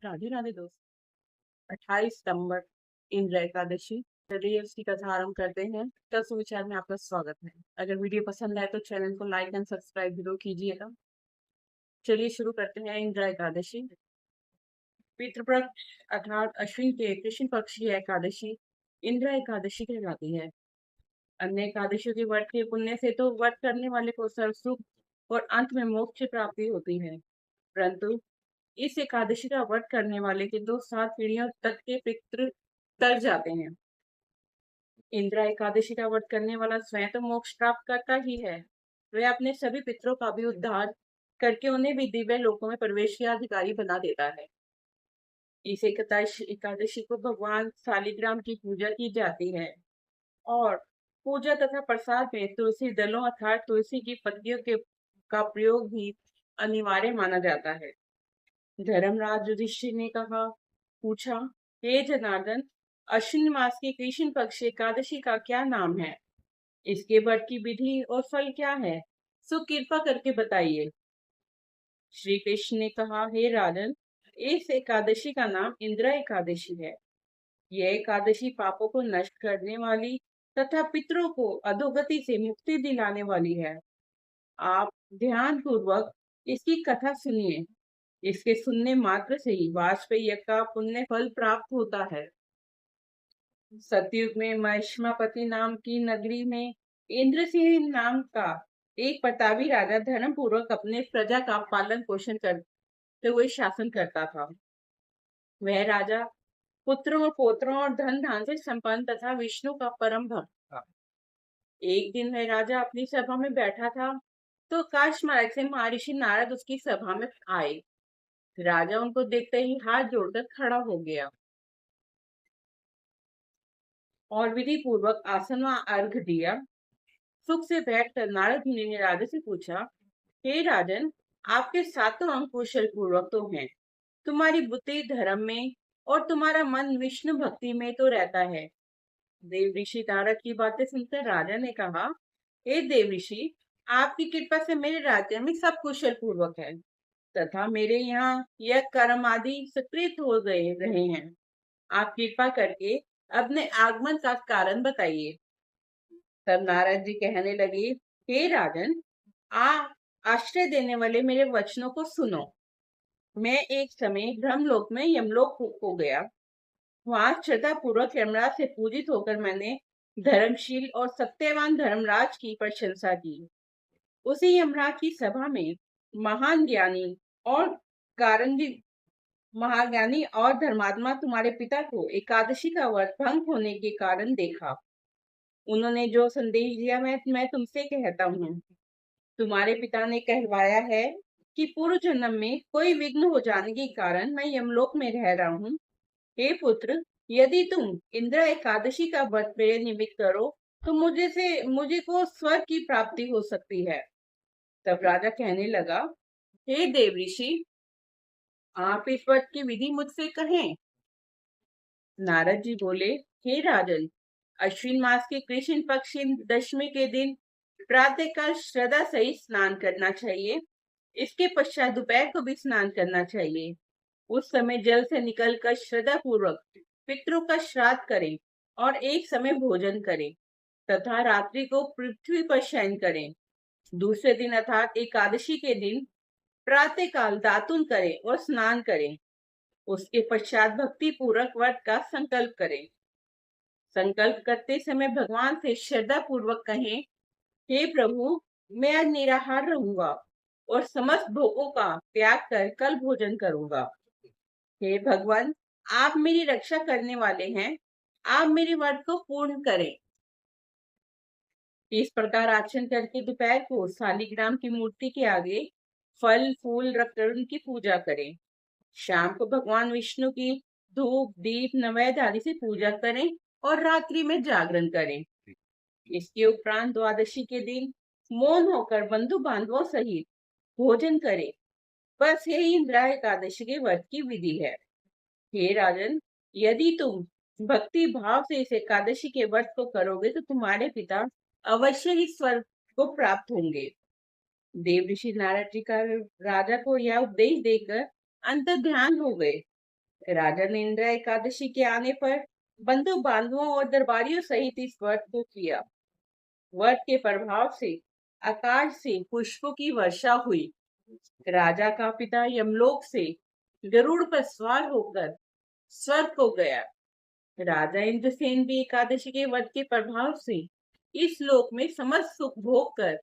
राधे राधे दोस्त। 28 सितंबर इंद्र एकादशी। चलिए इसकी कथा आरंभ करते हैं। कल सुविचार में आपका स्वागत है। अगर वीडियो पसंद आए तो चैनल को लाइक एंड सब्सक्राइब जरूर कीजिएगा। चलिए शुरू करते हैं। इंद्र एकादशी पितृपक्ष अर्थात अश्विन के कृष्ण पक्ष की एकादशी इंद्र एकादशी कहलाती है। अन्य एकादशियों के व्रत के पुण्य से तो व्रत करने वाले को सर्व सुख और अंत में मोक्ष की प्राप्ति होती है, परंतु इस एकादशी का व्रत करने वाले के तो 7 पीढ़ियों तक के पितृ तर जाते हैं। इंद्रा एकादशी का व्रत करने वाला स्वयं तो मोक्ष प्राप्त करता ही है, वह अपने सभी पितरों का भी उद्धार करके उन्हें भी दिव्य लोकों में प्रवेश के अधिकारी बना देता है। इस एकादशी को भगवान शालिग्राम की पूजा की जाती है और पूजा तथा प्रसाद में तुलसी दलों अर्थात तुलसी की पत्तियों के का प्रयोग भी अनिवार्य माना जाता है। धर्मराज युधिष्ठिर ने पूछा, हे जनार्दन, अश्विन मास की कृष्ण पक्ष एकादशी का क्या नाम है? इसके व्रत की विधि और फल क्या है? सो कृपा करके बताइए। श्री कृष्ण ने कहा, हे राजन, इस एकादशी का नाम इंद्रा एकादशी है। यह एकादशी पापों को नष्ट करने वाली तथा पितरों को अधोगति से मुक्ति दिलाने वाली है। आप ध्यान पूर्वक इसकी कथा सुनिए। इसके सुनने मात्र से ही वाजपेयी का पुण्य फल प्राप्त होता है। सतयुग में महिष्मापति नाम की नगरी में इंद्रसिंह नाम का एक प्रतापी राजा धर्म पूर्वक अपने प्रजा का पालन पोषण करते हुए शासन करता था। वह राजा पुत्रों और पोत्रों और धन धान से संपन्न तथा विष्णु का परम भक्त था। एक दिन वह राजा अपनी सभा में बैठा था तो आकाश मार्ग से महर्षि नारद उसकी सभा में आए। राजा उनको देखते ही हाथ जोड़कर खड़ा हो गया और विधि पूर्वक आसन व अर्घ दिया। सुख से बैठकर नारद मुनि ने राजा से पूछा, हे राजन, आपके सातों अंग कुशल पूर्वक तो हैं, तुम्हारी बुद्धि धर्म में और तुम्हारा मन विष्णु भक्ति में तो रहता है। देव ऋषि नारद की बातें सुनकर राजा ने कहा, हे देव ऋषि, आपकी कृपा से मेरे राज्य में सब कुशल पूर्वक है तथा मेरे यहाँ यह कर्म आदि सकृत हो गए रहे हैं। आप कृपा करके अपने आगमन का कारण बताइए। तब नारद जी कहने लगे, हे राजन, आ आश्रय देने वाले मेरे वचनों को सुनो। मैं एक समय ब्रह्मलोक में यमलोक को गया। वहां श्रद्धा पूर्वक यमराज से पूजित होकर मैंने धर्मशील और सत्यवान धर्मराज की प्रशंसा की। उसी यमराज की सभा में महान ज्ञानी और कारंगी महाज्ञानी और धर्मात्मा तुम्हारे पिता को एकादशी का व्रत भंग होने के कारण देखा। उन्होंने जो संदेश दिया मैं तुमसे कहता हूँ। तुम्हारे पिता ने कहवाया है कि पूर्व जन्म में कोई विघ्न हो जाने के कारण मैं यमलोक में रह रहा हूँ। हे पुत्र, यदि तुम इंद्र एकादशी का व्रत मेरे निमित्त करो तो मुझे को स्वर्ग की प्राप्ति हो सकती है। तब राजा कहने लगा, हे देव ऋषि, आप इस व्रत की विधि मुझसे कहें। नारद जी बोले, हे राजन, अश्विन मास के कृष्ण पक्ष दशमी के दिन प्रातः काल श्रद्धा सहित स्नान करना चाहिए। इसके पश्चात दोपहर को भी स्नान करना चाहिए। उस समय जल से निकलकर श्रद्धा पूर्वक पितरों का श्राद्ध करें और एक समय भोजन करें तथा रात्रि को पृथ्वी पर शयन करें। दूसरे दिन अर्थात एकादशी के दिन प्रातः काल दातुन करें और स्नान करें। उसके पश्चात भक्ति पूर्वक व्रत का संकल्प करें। संकल्प करते समय भगवान से श्रद्धा पूर्वक कहें, हे प्रभु, मैं आज निराहार रहूंगा और समस्त भोगों का त्याग कर कल भोजन करूंगा। हे भगवान, आप मेरी रक्षा करने वाले हैं, आप मेरे व्रत को पूर्ण करें। इस प्रकार आचरण करके दोपहर को शालिग्राम की मूर्ति के आगे फल फूल रखकर उनकी पूजा करें। शाम को भगवान विष्णु की धूप दीप नैवेद्य आदि से पूजा करें और रात्रि में जागरण करें। इसके उपरांत द्वादशी के दिन मौन होकर बंधु बांधवों सहित भोजन करें। बस यही इंद्रा एकादशी के व्रत की विधि है। हे राजन, यदि तुम भक्ति भाव से इस एकादशी के व्रत को करोगे तो तुम्हारे पिता अवश्य ही स्वर्ग को प्राप्त होंगे। देव ऋषि नारद जी का राजा को यह उपदेश देकर अंतर ध्यान हो गए राजा ने इंदिरा एकादशी के आने पर बंधु बांधवों और दरबारियों सहित इस व्रत को किया। व्रत के प्रभाव से आकाश से पुष्पों की वर्षा हुई। राजा का पिता यमलोक से गरुड़ पर सवार होकर स्वर्ग को गया। राजा इंद्रसेन भी एकादशी के व्रत के प्रभाव से इस लोक में समस्त सुख भोग कर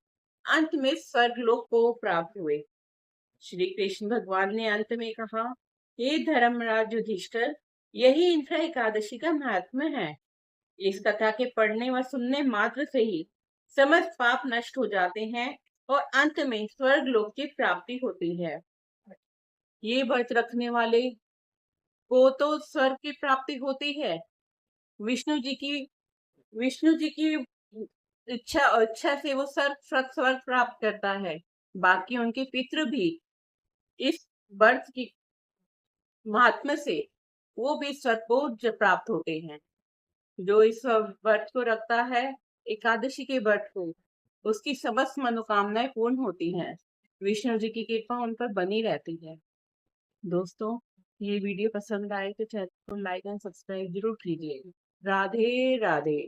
अंत में स्वर्ग लोक को प्राप्त हुए। श्री कृष्ण भगवान ने अंत में कहा, हे धर्मराज युधिष्ठिर, यही इंद्र एकादशी का महात्म्य है। इस कथा के पढ़ने व सुनने मात्र से ही समस्त पाप नष्ट हो जाते हैं और अंत में स्वर्ग लोक की प्राप्ति होती है। ये व्रत रखने वाले को तो स्वर्ग की प्राप्ति होती है। विष्णु जी की विष्णु जी की इच्छा से वो स्वर्ग प्राप्त करता है। बाकी उनके पितृ भी इस व्रत की महात्म्य से वो भी स्वर्ग को प्राप्त होते हैं। जो इस व्रत को रखता है, एकादशी के व्रत को, उसकी समस्त मनोकामनाएं पूर्ण होती हैं। विष्णु जी की कृपा उन पर बनी रहती है। दोस्तों, ये वीडियो पसंद आए तो चैनल को लाइक एंड सब्सक्राइब जरूर कीजिए। राधे राधे।